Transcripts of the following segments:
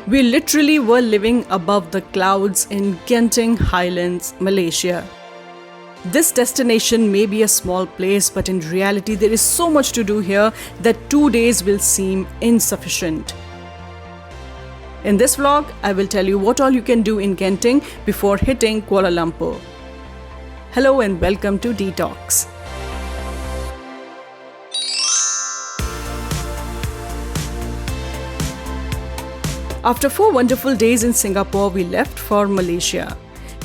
We literally were living above the clouds in Genting Highlands, Malaysia. This destination may be a small place, but in reality there is so much to do here that 2 days will seem insufficient. In this vlog, I will tell you what all you can do in Genting before hitting Kuala Lumpur. Hello and welcome to Detox. After 4 wonderful days in Singapore, we left for Malaysia.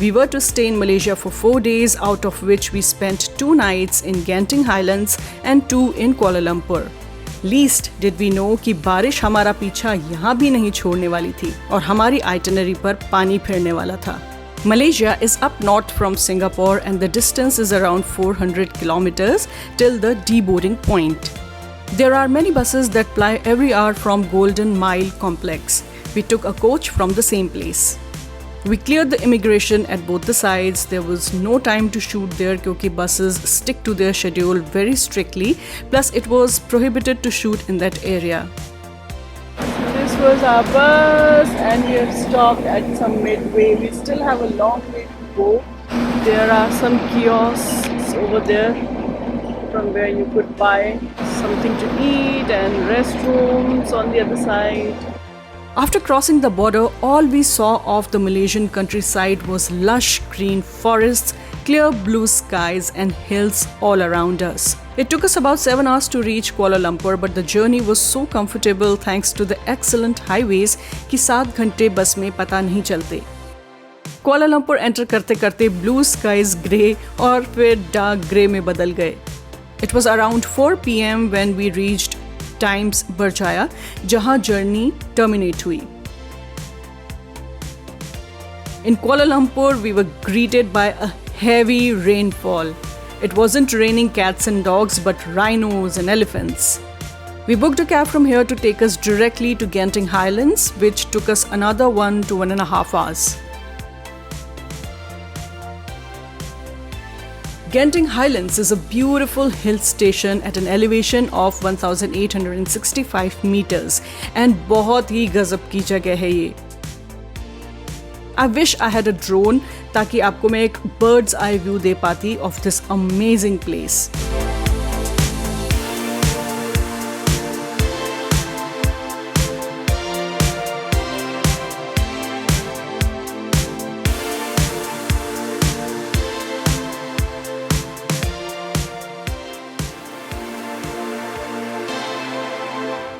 We were to stay in Malaysia for 4 days, out of which we spent 2 nights in Genting Highlands and 2 in Kuala Lumpur. Least did we know कि बारिश हमारा पीछा यहाँ भी नहीं छोड़ने वाली थी और हमारी आइटिनरी पर पानी फिरने वाला था. Malaysia is up north from Singapore and the distance is around 400 kilometers till the deboarding point. There are many buses that ply every hour from Golden Mile complex. We took a coach from the same place. We cleared the immigration at both the sides. There was no time to shoot there because buses stick to their schedule very strictly. Plus it was prohibited to shoot in that area. This was our bus and we have stopped at some midway. We still have a long way to go. There are some kiosks over there from where you could buy something to eat and restrooms on the other side. After crossing the border, all we saw of the Malaysian countryside was lush green forests, clear blue skies and hills all around us. It took us about 7 hours to reach Kuala Lumpur, but the journey was so comfortable thanks to the excellent highways कि 7 घंटे बस में पता नहीं चलते. Kuala Lumpur enter करते करते blue skies grey और फिर dark grey में बदल गए. It was around 4 p.m. when we reached Times Berjaya, जहाँ journey terminate हुई. In Kuala Lumpur, we were greeted by a heavy rainfall. It wasn't raining cats and dogs, but rhinos and elephants. We booked a cab from here to take us directly to Genting Highlands, which took us another 1 to 1.5 hours. Genting Highlands is a beautiful hill station at an elevation of 1865 meters and बहुत ही गजब की जगह है ये. I wish I had a drone ताकि आपको मैं एक bird's eye view दे पाती of this amazing place.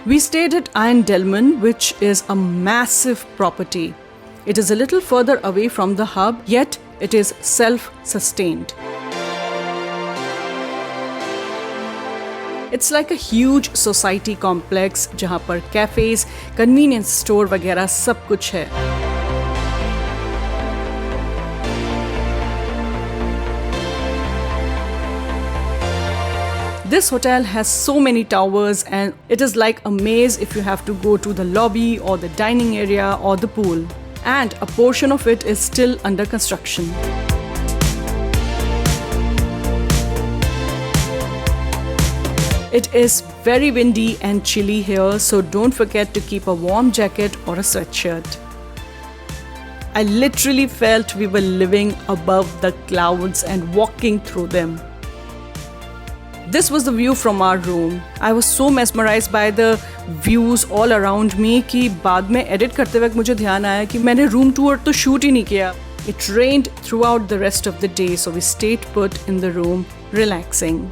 We stayed at Iron Delman, which is a massive property. It is a little further away from the hub, yet it is self-sustained. It's like a huge society complex जहाँ पर cafes, convenience store वगैरह सब कुछ है. This hotel has so many towers and it is like a maze if you have to go to the lobby or the dining area or the pool. And a portion of it is still under construction. It is very windy and chilly here, so don't forget to keep a warm jacket or a sweatshirt. I literally felt we were living above the clouds and walking through them. This was the view from our room. I was so mesmerized by the views all around me कि बाद में edit करते वक्त मुझे ध्यान आया कि मैंने room tour तो shoot ही नहीं किया. It rained throughout the rest of the day, so we stayed put in the room, relaxing.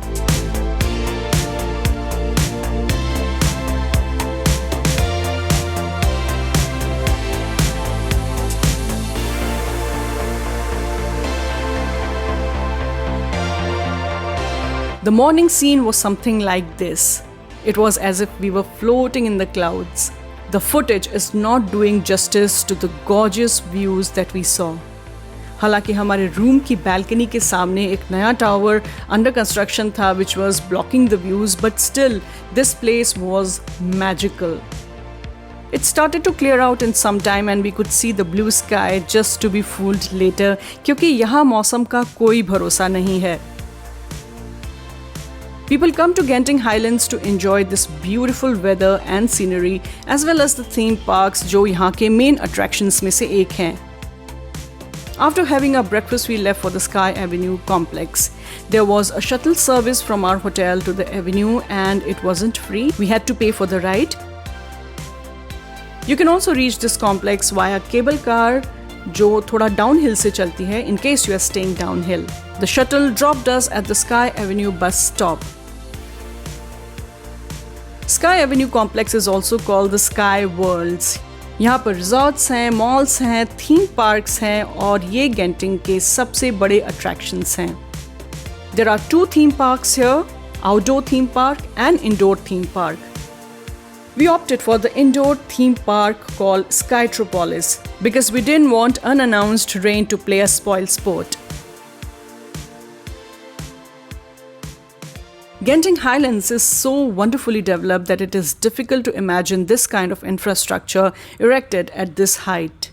The morning scene was something like this. It was as if we were floating in the clouds. The footage is not doing justice to the gorgeous views that we saw. हालांकि हमारे room की balcony के सामने एक नया tower under construction था which was blocking the views, but still this place was magical. It started to clear out in some time and we could see the blue sky just to be fooled later क्योंकि यहाँ मौसम का कोई भरोसा नहीं है. People come to Genting Highlands to enjoy this beautiful weather and scenery as well as the theme parks जो यहाँ के main attractions में से एक हैं. After having our breakfast, we left for the Sky Avenue complex. There was a shuttle service from our hotel to the avenue and it wasn't free. We had to pay for the ride. You can also reach this complex via cable car जो थोड़ा downhill से चलती है in case you are staying downhill. The shuttle dropped us at the Sky Avenue bus stop. Sky Avenue complex is also called the Sky Worlds. यहाँ पर resorts हैं, malls हैं, theme parks हैं और ये गेंटिंग के सबसे बड़े अट्रैक्शंस हैं. There are 2 theme parks here, outdoor theme park and indoor theme park. We opted for the indoor theme park called Skytropolis because we didn't want unannounced rain to play a spoil sport. Genting Highlands is so wonderfully developed that it is difficult to imagine this kind of infrastructure erected at this height.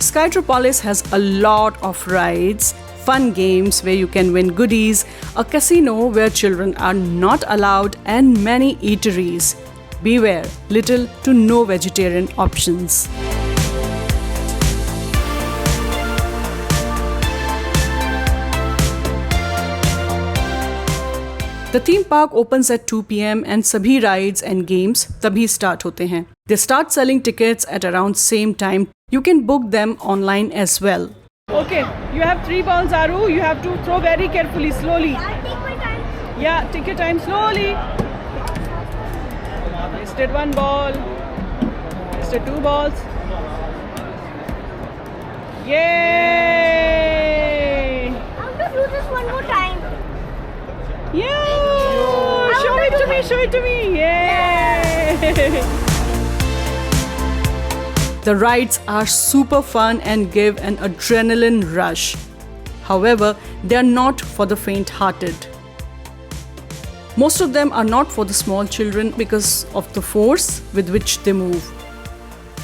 Skytropolis has a lot of rides, fun games where you can win goodies, a casino where children are not allowed, and many eateries. Beware, little to no vegetarian options. The theme park opens at 2 p.m. and सभी rides and games तभी start होते हैं. They start selling tickets at around same time. You can book them online as well. Okay, you have 3 balls, Aru. You have to throw very carefully, slowly. I'll take my time. Yeah, take your time, slowly. Wasted 1 ball. Wasted 2 balls. Yay! I have to do this one more time. Yeah! Show it to me, show it to me. Yay! The rides are super fun and give an adrenaline rush. However, they are not for the faint-hearted. Most of them are not for the small children because of the force with which they move.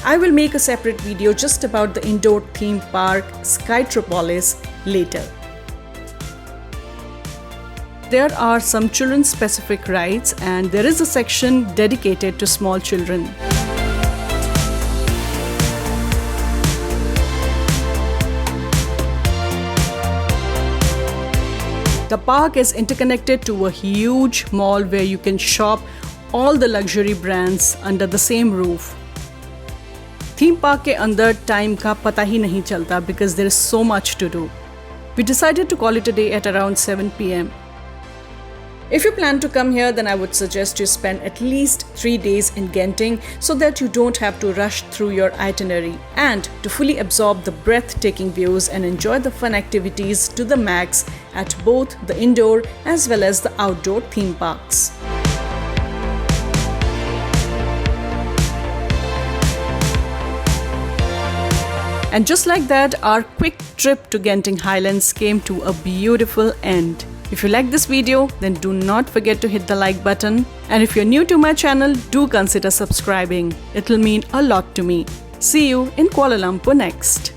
I will make a separate video just about the indoor theme park Skytropolis later. There are some children-specific rides and there is a section dedicated to small children. The park is interconnected to a huge mall where you can shop all the luxury brands under the same roof. Theme park के अंदर time का पता ही नहीं चलता because there is so much to do. We decided to call it a day at around 7 p.m. If you plan to come here, then I would suggest you spend at least 3 days in Genting so that you don't have to rush through your itinerary and to fully absorb the breathtaking views and enjoy the fun activities to the max at both the indoor as well as the outdoor theme parks. And just like that, our quick trip to Genting Highlands came to a beautiful end. If you like this video, then do not forget to hit the like button. And if you're new to my channel, do consider subscribing. It'll mean a lot to me. See you in Kuala Lumpur next.